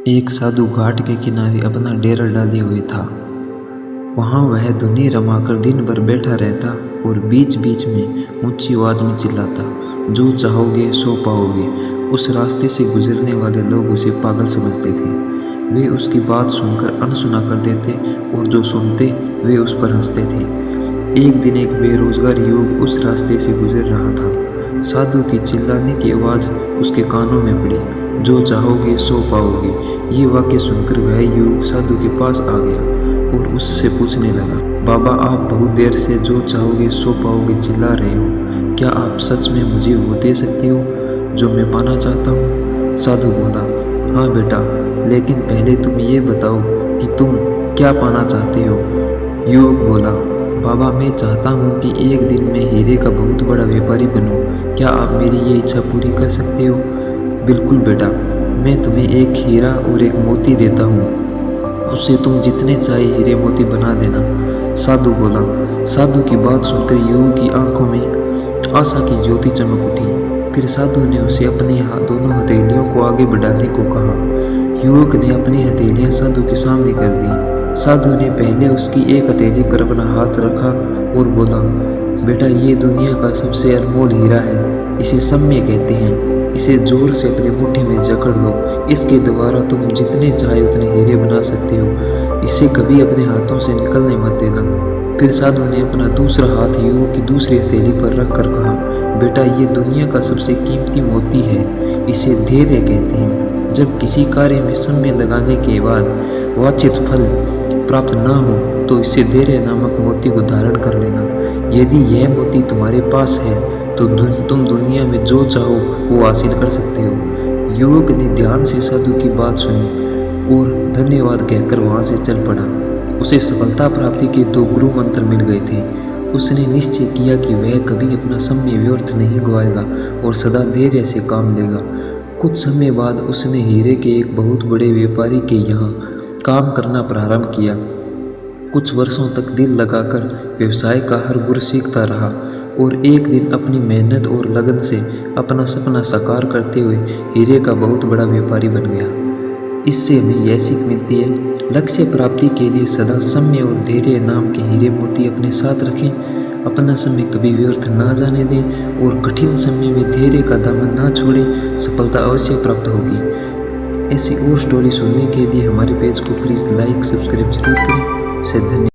एक साधु घाट के किनारे अपना डेरा डाले हुए था। वहाँ वह धुनी रमाकर दिन भर बैठा रहता और बीच बीच में ऊंची आवाज़ में चिल्लाता, जो चाहोगे सो पाओगे। उस रास्ते से गुजरने वाले लोग उसे पागल समझते थे। वे उसकी बात सुनकर अनसुना कर देते और जो सुनते वे उस पर हंसते थे। एक दिन एक बेरोजगार युवक उस रास्ते से गुजर रहा था। साधु की चिल्लाने की आवाज़ उसके कानों में पड़ी, जो चाहोगे सो पाओगे। ये वाक्य सुनकर वह युवक साधु के पास आ गया और उससे पूछने लगा, बाबा आप बहुत देर से जो चाहोगे सो पाओगे चिल्ला रहे हो, क्या आप सच में मुझे वो दे सकते हो जो मैं पाना चाहता हूँ? साधु बोला, हाँ बेटा, लेकिन पहले तुम ये बताओ कि तुम क्या पाना चाहते हो। युवक बोला, बाबा मैं चाहता हूँ कि एक दिन मैं हीरे का बहुत बड़ा व्यापारी बनूँ, क्या आप मेरी ये इच्छा पूरी कर सकते हो? बिल्कुल बेटा, मैं तुम्हें एक हीरा और एक मोती देता हूँ, उससे तुम जितने चाहे हीरे मोती बना देना। साधु बोला। साधु की बात सुनकर युवक की आंखों में आशा की ज्योति चमक उठी। फिर साधु ने उसे अपनी दोनों हथेलियों को आगे बढ़ाने को कहा। युवक ने अपनी हथेलियां साधु के सामने कर दी। साधु ने पहले उसकी एक हथेली पर अपना हाथ रखा और बोला, बेटा ये दुनिया का सबसे अनमोल हीरा है, इसे सम्य कहते हैं। इसे जोर से अपनी मुट्ठी में जकड़ लो, इसके द्वारा तुम जितने चाहे उतने हीरे बना सकते हो। इसे कभी अपने हाथों से निकलने मत देना। फिर साधु ने अपना दूसरा हाथ युवक की दूसरी हथेली पर रख कर कहा, बेटा ये दुनिया का सबसे कीमती मोती है, इसे धैर्य कहते हैं। जब किसी कार्य में समय लगाने के बाद वांछित फल प्राप्त न हो तो इसे धैर्य नामक मोती को धारण कर लेना। यदि यह मोती तुम्हारे पास है तो तुम दुनिया में जो चाहो वो हासिल कर सकते हो। युवक ने ध्यान से साधु की बात सुनी और धन्यवाद कहकर वहाँ से चल पड़ा। उसे सफलता प्राप्ति के 2 गुरु मंत्र मिल गए थे। उसने निश्चय किया कि वह कभी अपना समय व्यर्थ नहीं गवाएगा और सदा धैर्य से काम लेगा। कुछ समय बाद उसने हीरे के एक बहुत बड़े व्यापारी के यहाँ काम करना प्रारंभ किया। कुछ वर्षों तक दिल लगाकर व्यवसाय का हर गुर सीखता रहा और एक दिन अपनी मेहनत और लगन से अपना सपना साकार करते हुए हीरे का बहुत बड़ा व्यापारी बन गया। इससे हमें यह सीख मिलती है, लक्ष्य प्राप्ति के लिए सदा समय और धैर्य नाम के हीरे मोती अपने साथ रखें। अपना समय कभी व्यर्थ ना जाने दें और कठिन समय में धैर्य का दामन ना छोड़ें, सफलता अवश्य प्राप्त होगी। ऐसी और स्टोरी सुनने के लिए हमारे पेज को प्लीज़ लाइक सब्सक्राइब जरूर करें। से धन्यवाद।